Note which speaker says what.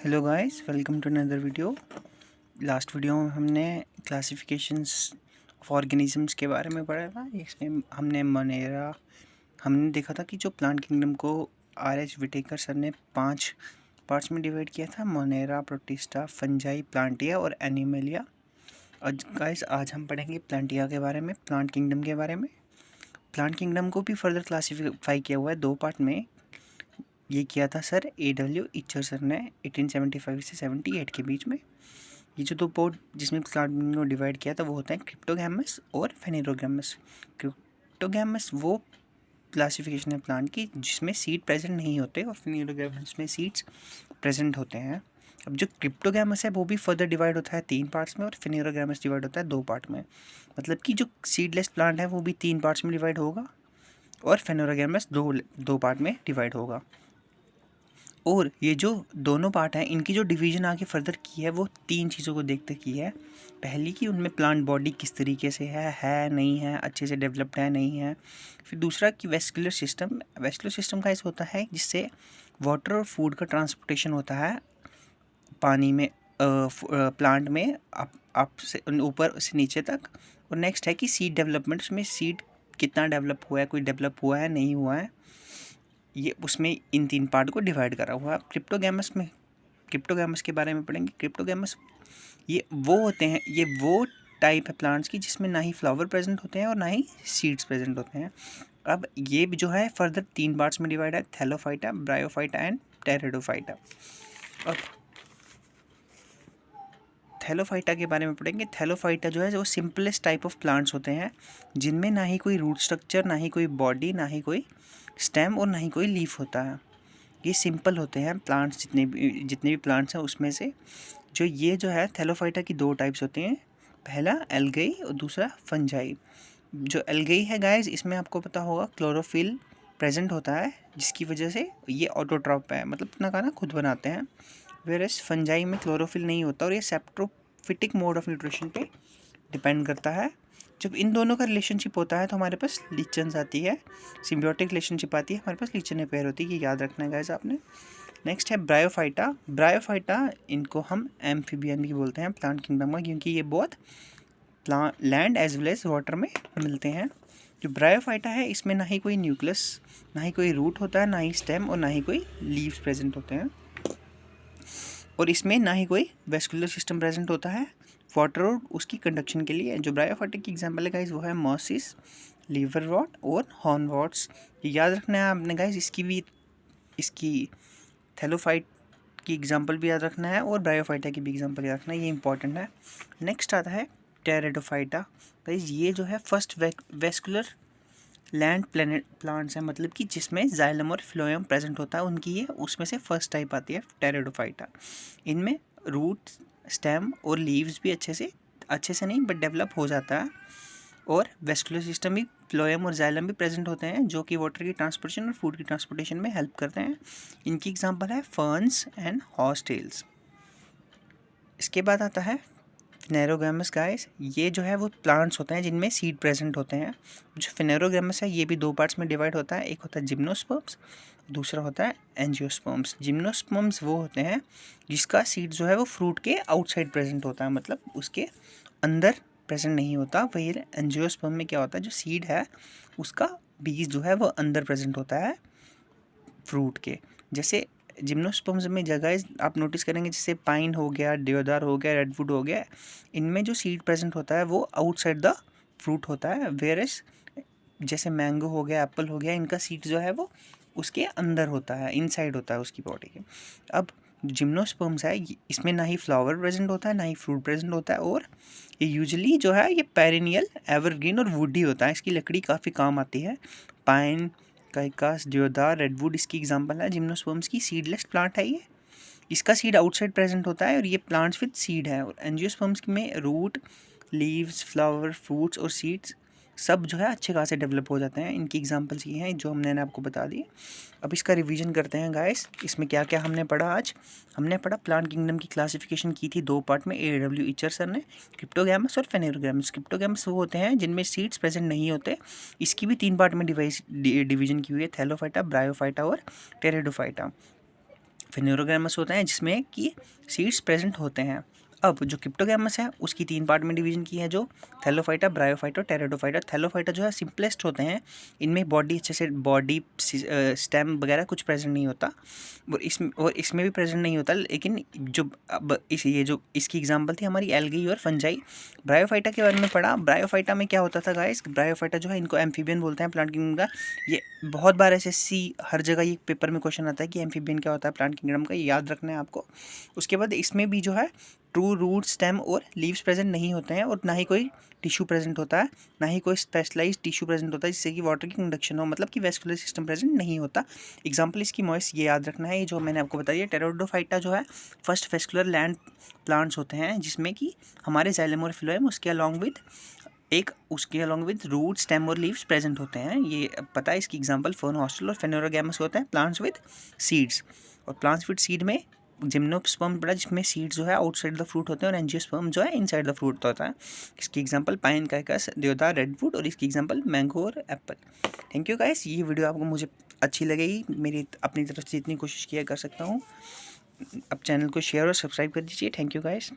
Speaker 1: Hello guys, welcome to another video. Last video में हमने classifications of organisms के बारे में पढ़ा था। इसमें हमने मोनेरा हमने देखा था कि जो प्लांट किंगडम को आर.एच. विटेकर सर ने 5 पार्ट्स में डिवाइड किया था: मोनेरा, प्रोटिस्टा, फंजाई, प्लांटिया और एनिमलिया। और गाइस आज हम पढ़ेंगे प्लांटिया के बारे में, प्लांट किंगडम के बारे में। प्लांट किंगडम को भी फर्दर क्लासीफाई किया हुआ है 2 पार्ट में। ये किया था सर A.W. इचर सर ने 1875 से 78 के बीच में। ये जो 2 पोर्ट जिसमें प्लांट को डिवाइड किया था वो होता है क्रिप्टोगैमस और फेनेरोगैमस। क्रिप्टोगैमस वो क्लासिफिकेशन है प्लांट की जिसमें सीड प्रेजेंट नहीं होते, और फेनेरोगैमस में सीड्स प्रेजेंट होते हैं। अब जो क्रिप्टोगैमस है वो भी फर्दर डिवाइड होता है 3 पार्ट्स में, और फेनेरोगैमस डिवाइड होता है 2 पार्ट में। मतलब कि जो सीडलेस प्लांट है वो भी 3 पार्ट्स में डिवाइड होगा, और फेनेरोगैमस दो पार्ट में डिवाइड होगा। और ये जो दोनों पार्ट हैं इनकी जो डिवीज़न आगे फर्दर की है वो 3 चीज़ों को देखते की है। पहली कि उनमें प्लांट बॉडी किस तरीके से है नहीं है, अच्छे से डेवलप्ड है नहीं है। फिर दूसरा कि वेस्कुलर सिस्टम का ऐसा होता है जिससे वाटर और फूड का ट्रांसपोर्टेशन होता है पानी में, प्लांट में अप से ऊपर से नीचे तक। और नेक्स्ट है कि सीड डेवलपमेंट, उसमें सीड कितना डेवलप हुआ है, कोई डेवलप हुआ है नहीं हुआ है, ये उसमें इन 3 पार्ट को डिवाइड करा हुआ है। क्रिप्टोगैमस के बारे में पढ़ेंगे। क्रिप्टोगैमस ये वो होते हैं, ये वो टाइप है प्लांट्स की जिसमें ना ही फ्लावर प्रेजेंट होते हैं और ना ही सीड्स प्रेजेंट होते हैं। अब ये जो है फर्दर 3 पार्ट्स में डिवाइड है: थैलोफाइटा, ब्रायोफाइटा एंड टेरिडोफाइटा। अब थैलोफाइटा के बारे में पढ़ेंगे। थैलोफाइटा जो है वो सिंपलेस्ट टाइप ऑफ प्लांट्स होते हैं जिनमें ना ही कोई रूट स्ट्रक्चर, ना ही कोई बॉडी, ना ही कोई स्टेम और ना ही कोई लीफ होता है। ये सिंपल होते हैं प्लांट्स, जितने भी प्लांट्स हैं उसमें से। ये जो है थैलोफाइटा की 2 टाइप्स होते हैं, पहला एल्गई और दूसरा फंजाई। जो एल्गई है गाइस, इसमें आपको पता होगा क्लोरोफिल प्रेजेंट होता है जिसकी वजह से ये ऑटोट्रॉप है, मतलब अपना खाना खुद बनाते हैं। वेरस फंजाई में क्लोरोफिल नहीं होता और ये सेप्ट्रोफिटिक मोड ऑफ न्यूट्रिशन पे डिपेंड करता है। जब इन दोनों का रिलेशनशिप होता है तो हमारे पास लीचन्स आती है, सिम्बियोटिक रिलेशनशिप आती है, हमारे पास लीचन पेयर होती है। ये याद रखना है गाइस आपने। नेक्स्ट है ब्रायोफाइटा। ब्रायोफाइटा इनको हम एम्फीबियन भी बोलते हैं प्लांट किंगडम में, क्योंकि ये बहुत land as well as water में मिलते हैं। जो ब्रायोफाइटा है इसमें ना ही कोई न्यूक्लियस, ना ही कोई रूट होता है, ना ही स्टेम और ना ही कोई लीव्स प्रेजेंट होते हैं, और इसमें ना ही कोई वेस्कुलर सिस्टम प्रेजेंट होता है वाटर और उसकी कंडक्शन के लिए। जो ब्रायोफाइटा की एग्जांपल है गाइस वो है मॉसिस, लीवरवॉट और हॉर्नवॉट्स। ये याद रखना है आपने गाइस। इसकी थैलोफाइट की एग्जांपल भी याद रखना है और ब्रायोफाइटा की भी एग्जांपल याद रखना है, ये इंपॉर्टेंट है। नेक्स्ट आता है टेरिडोफाइटा। गाइस ये जो है फर्स्ट वेस्कुलर लैंड प्लांट्स हैं, मतलब कि जिसमें जाइलम और फ्लोएम प्रेजेंट होता है, उनकी ये उसमें से फर्स्ट टाइप आती है टेरिडोफाइटा। इनमें रूट, स्टेम और लीव्स भी अच्छे से नहीं बट डेवलप हो जाता है, और वेस्कुलर सिस्टम भी, फ्लोएम और जाइलम भी प्रेजेंट होते हैं जो कि वाटर की ट्रांसपोर्टेशन और फूड की ट्रांसपोर्टेशन में हेल्प करते हैं। इनकी एग्जांपल है फर्न्स एंड हॉर्सटेल्स। इसके बाद आता है फिनेरोगैमस गाइस। ये जो है वो प्लांट्स होते हैं जिनमें सीड प्रेजेंट होते हैं। जो फिनेरोगैमस है ये भी 2 पार्ट्स में डिवाइड होता है, एक होता है जिम्नोस्पर्म्स, दूसरा होता है एंजियोस्पर्म्स। जिम्नोस्पर्म्स वो होते हैं जिसका सीड जो है वो फ्रूट के आउटसाइड प्रेजेंट होता है, मतलब उसके अंदर प्रेजेंट नहीं होता। वही एंजियोस्पर्म में क्या होता है, जो सीड है उसका बीज जो है वो अंदर प्रेजेंट होता है फ्रूट के। जैसे जिम्नोस्पर्म्स में जगह आप नोटिस करेंगे, जैसे पाइन हो गया, देवदार हो गया, रेडवुड हो गया, इनमें जो सीड प्रेजेंट होता है वो आउटसाइड द फ्रूट होता है। वेयरएस जैसे मैंगो हो गया, एप्पल हो गया, इनका सीड जो है वो उसके अंदर होता है, इनसाइड होता है उसकी बॉडी के। अब जिम्नोस्पर्म्स है इसमें ना ही फ्लावर प्रेजेंट होता है, ना ही फ्रूट प्रेजेंट होता है, और ये यूजुअली जो है ये पेरिनियल, एवरग्रीन और वुडी होता है। इसकी लकड़ी काफ़ी काम आती है। पाइन, काइकास, देवदार, रेडवुड इसकी एग्जांपल है। जिम्नोस्पर्म्स की सीडलेस प्लांट है ये, इसका सीड आउटसाइड प्रेजेंट होता है और ये प्लांट्स विद सीड है। और एंजियोस्पर्म्स में रूट, लीव्स, फ्लावर, फ्रूट्स और सीड्स सब जो है अच्छे खासे डेवलप हो जाते हैं। इनकी एग्जांपल्स ये हैं जो हमने आपको बता दी। अब इसका रिवीजन करते हैं गाइस। इसमें क्या क्या हमने पढ़ा आज? हमने पढ़ा प्लांट किंगडम की क्लासिफिकेशन की थी 2 पार्ट में A.W. इचर सर ने, क्रिप्टोगैमस और फेनेरोगैमस। क्रिप्टोगैमस वो होते हैं जिनमें सीड्स प्रेजेंट नहीं होते। इसकी भी 3 पार्ट में डिवीजन की हुई है: थैलोफाइटा, ब्रायोफाइटा और टेरिडोफाइटा। फेनोरोगैमस होता है जिसमें कि सीड्स प्रेजेंट होते हैं। अब जो क्रिप्टोगैमस है उसकी 3 पार्ट में डिवीजन की है, जो थैलोफाइटा, ब्रायोफाइटा और टेरिडोफाइटा। थैलोफाइटा जो है सिंपलेस्ट होते हैं, इनमें बॉडी अच्छे से बॉडी स्टेम वगैरह कुछ प्रेजेंट नहीं होता, और इसमें भी प्रेजेंट नहीं होता। लेकिन जो अब ये जो इसकी एग्जांपल थी हमारी एल्गी और फंजाई। ब्रायोफाइटा के बारे में पढ़ा। ब्रायोफाइटा में क्या होता था गाइस, ब्रायोफाइटा जो है इनको एम्फीबियन बोलते हैं प्लांट किंगडम का। ये बहुत बार एसएससी हर जगह ये पेपर में क्वेश्चन आता है कि एम्फीबियन क्या होता है प्लांट किंगडम का, ये याद रखना है आपको। उसके बाद इसमें भी जो है ट्रू रूट, स्टेम और लीव्स प्रेजेंट नहीं होते हैं, और ना ही कोई टिश्यू प्रेजेंट होता है, ना ही कोई स्पेशलाइज्ड टिश्यू प्रेजेंट होता है जिससे कि वाटर की कंडक्शन हो, मतलब कि वेस्कुलर सिस्टम प्रेजेंट नहीं होता। एग्जांपल इसकी मॉइस ये याद रखना है, ये जो मैंने आपको बताया। टेरिडोफाइटा जो है फर्स्ट वेस्कुलर लैंड प्लांट्स होते हैं जिसमें कि हमारे जाइलम और फिलोएम उसके अलॉन्ग विद रूट, स्टेम और लीव्स प्रेजेंट होते हैं। ये पता है। इसकी एग्जांपल फर्न हॉस्टल और फेनोरोगैमस होता है। प्लांट्स विद सीड्स, और प्लांट्स विद सीड में जिम्नोस्पर्म पड़ा जिसमें सीड्स जो है आउटसाइड द फ्रूट होते हैं, और एंजियोस्पर्म जो है इनसाइड द फ्रूट होता है। इसकी एग्जांपल पाइन, काइकस, देवदार, रेडवुड, और इसकी एग्जांपल मैंगो और एप्पल। Thank you guys. ये वीडियो आपको मुझे अच्छी लगेगी, मेरी अपनी तरफ से इतनी कोशिश किया कर सकता हूँ। अब चैनल को शेयर और सब्सक्राइब कर दीजिए। Thank you guys.